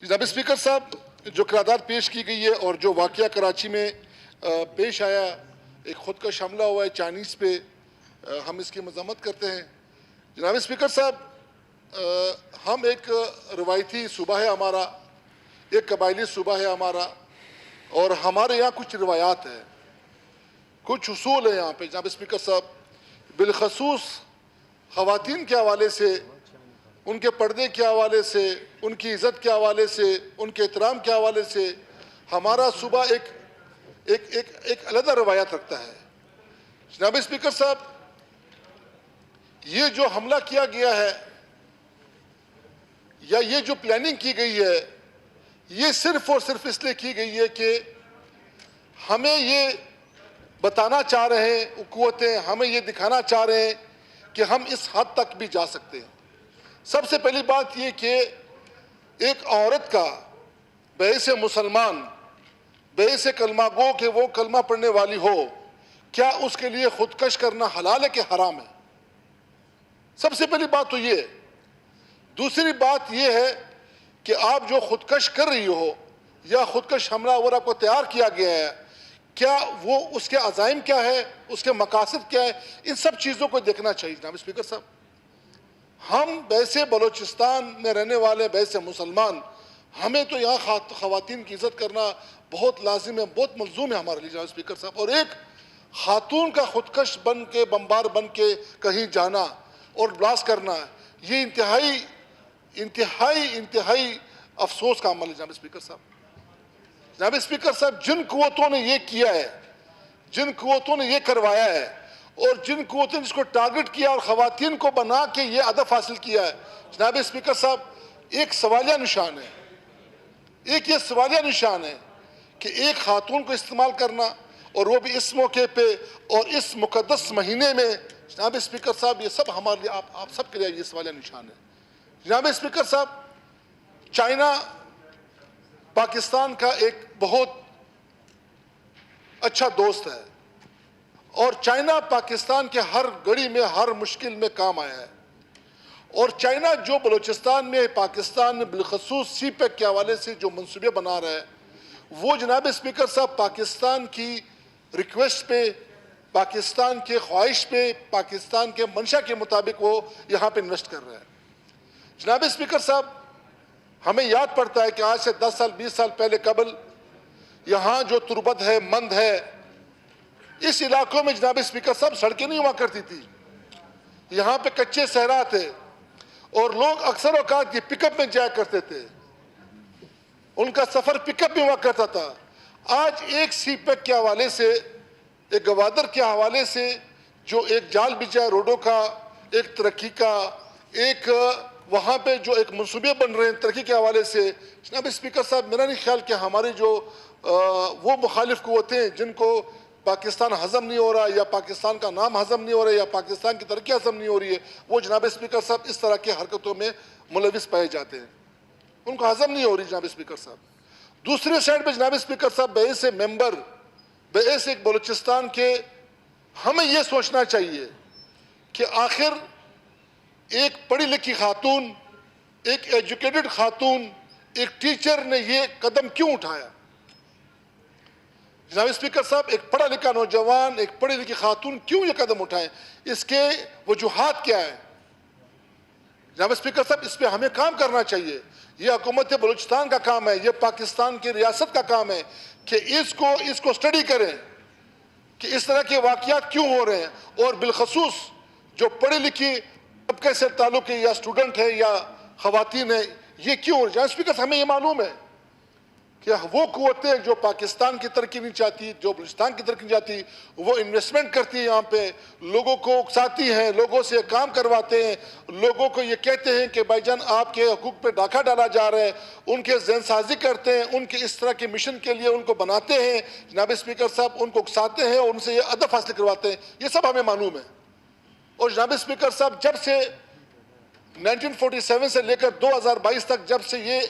جناب اسپیکر صاحب، جو قرارداد پیش کی گئی ہے اور جو واقعہ کراچی میں پیش آیا، ایک خودکش حملہ ہوا ہے چائنیز پہ، ہم اس کی مذمت کرتے ہیں۔ جناب اسپیکر صاحب، ہم ایک روایتی صوبہ ہے ہمارا، ایک قبائلی صوبہ ہے ہمارا، اور ہمارے یہاں کچھ روایات ہیں، کچھ اصول ہیں یہاں پہ جناب اسپیکر صاحب، بالخصوص خواتین کے حوالے سے، ان کے پردے کے حوالے سے، ان کی عزت کے حوالے سے، ان کے احترام کے حوالے سے ہمارا صوبہ ایک علیحدہ روایت رکھتا ہے۔ جناب اسپیکر صاحب، یہ جو حملہ کیا گیا ہے یا یہ جو پلاننگ کی گئی ہے، یہ صرف اور صرف اس لیے کی گئی ہے کہ ہمیں یہ بتانا چاہ رہے ہیں قوتیں، ہمیں یہ دکھانا چاہ رہے ہیں کہ ہم اس حد تک بھی جا سکتے ہیں۔ سب سے پہلی بات یہ کہ ایک عورت کا بحیث مسلمان، بحیث کلمہ گو کہ وہ کلمہ پڑھنے والی ہو، کیا اس کے لیے خودکش کرنا حلال ہے کہ حرام ہے؟ سب سے پہلی بات تو یہ ہے۔ دوسری بات یہ ہے کہ آپ جو خودکش کر رہی ہو یا خودکش حملہ آور آپ کو تیار کیا گیا ہے، کیا وہ اس کے عزائم کیا ہے، اس کے مقاصد کیا ہے، ان سب چیزوں کو دیکھنا چاہیے جناب اسپیکر صاحب۔ ہم بیسے بلوچستان میں رہنے والے بیسے مسلمان، ہمیں تو یہاں خواتین کی عزت کرنا بہت لازم ہے، بہت ملزوم ہے ہمارے لیے جناب اسپیکر صاحب۔ اور ایک خاتون کا خودکش بن کے، بمبار بن کے کہیں جانا اور بلاسٹ کرنا، یہ انتہائی افسوس کا عمل ہے جناب اسپیکر صاحب۔ جناب اسپیکر صاحب، جن قوتوں نے یہ کیا ہے، جن قوتوں نے یہ کروایا ہے، اور جن قوتوں نے جس کو ٹارگٹ کیا اور خواتین کو بنا کے یہ ہدف حاصل کیا ہے، جناب اسپیکر صاحب، ایک سوالیہ نشان ہے، ایک یہ سوالیہ نشان ہے کہ ایک خاتون کو استعمال کرنا، اور وہ بھی اس موقع پہ اور اس مقدس مہینے میں، جناب اسپیکر صاحب، یہ سب ہمارے لیے، آپ سب کے لیے یہ سوالیہ نشان ہے۔ جناب اسپیکر صاحب، چائنا پاکستان کا ایک بہت اچھا دوست ہے، اور چائنا پاکستان کے ہر گھڑی میں، ہر مشکل میں کام آیا ہے، اور چائنا جو بلوچستان میں، پاکستان میں بالخصوص سی پیک کے حوالے سے جو منصوبے بنا رہا ہے، وہ جناب اسپیکر صاحب پاکستان کی ریکویسٹ پہ، پاکستان کے خواہش پہ، پاکستان کے منشا کے مطابق وہ یہاں پہ انویسٹ کر رہا ہے۔ جناب اسپیکر صاحب، ہمیں یاد پڑتا ہے کہ آج سے 10 سال 20 سال پہلے قبل یہاں جو تربت ہے، مند ہے، اس علاقوں میں جناب اسپیکر صاحب سڑکیں نہیں ہوا کرتی تھی، یہاں پہ کچے صحرا تھے، اور لوگ اکثر اوقات یہ پک اپ میں جایا کرتے تھے، ان کا سفر پک اپ میں ہوا کرتا تھا۔ آج ایک سی پیک کے حوالے سے، ایک گوادر کے حوالے سے جو ایک جال بچھا ہے روڈوں کا، ایک ترقی کا، ایک وہاں پہ جو ایک منصوبے بن رہے ہیں ترقی کے حوالے سے، جناب اسپیکر صاحب، میرا نہیں خیال کہ ہمارے جو وہ مخالف قوتیں جن کو پاکستان ہضم نہیں ہو رہا، یا پاکستان کا نام ہضم نہیں ہو رہا، یا پاکستان کی ترقی ہضم نہیں ہو رہی ہے، وہ جناب اسپیکر صاحب اس طرح کی حرکتوں میں ملوث پائے جاتے ہیں، ان کو ہضم نہیں ہو رہی جناب اسپیکر صاحب۔ دوسرے سائڈ پہ جناب اسپیکر صاحب، بحیث ممبر، بحیث ایک بلوچستان کے، ہمیں یہ سوچنا چاہیے کہ آخر ایک پڑھی لکھی خاتون، ایک ایجوکیٹڈ خاتون، ایک ٹیچر نے یہ قدم کیوں اٹھایا؟ جناب اسپیکر صاحب، ایک پڑھا لکھا نوجوان، ایک پڑھی لکھی خاتون کیوں یہ قدم اٹھائیں؟ اس کے وجوہات کیا ہیں؟ جناب اسپیکر صاحب، اس پہ ہمیں کام کرنا چاہیے۔ یہ حکومت بلوچستان کا کام ہے، یہ پاکستان کی ریاست کا کام ہے کہ اس کو اسٹڈی کریں کہ اس طرح کے واقعات کیوں ہو رہے ہیں، اور بالخصوص جو پڑھی لکھی طبقے سے تعلق ہے، یا اسٹوڈنٹ ہے یا خواتین ہیں، یہ کیوں ہو رہے ہیں؟ جناب اسپیکر صاحب، ہمیں یہ معلوم ہے کہ وہ قوتیں جو پاکستان کی ترقی نہیں چاہتی، جو بلوچستان کی ترقی نہیں چاہتی، وہ انویسٹمنٹ کرتی ہیں یہاں پہ، لوگوں کو اکساتی ہیں، لوگوں سے کام کرواتے ہیں، لوگوں کو یہ کہتے ہیں کہ بھائی جان آپ کے حقوق پہ ڈاکہ ڈالا جا رہا ہے، ان کے ذہن سازی کرتے ہیں، ان کے اس طرح کے مشن کے لیے ان کو بناتے ہیں جناب اسپیکر صاحب، ان کو اکساتے ہیں اور ان سے یہ ہدف حاصل کرواتے ہیں، یہ سب ہمیں معلوم ہے۔ اور جناب اسپیکر صاحب، جب سے 1947 سے لے کر 2022 تک، جب سے یہ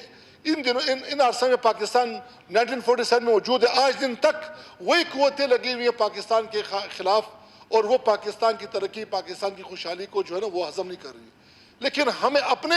ان عرصہ میں پاکستان 1947 میں موجود ہے، آج دن تک وہی قوتیں لگی ہوئی ہیں پاکستان کے خلاف، اور وہ پاکستان کی ترقی، پاکستان کی خوشحالی کو جو ہے نا وہ ہضم نہیں کر رہی۔ لیکن ہمیں اپنے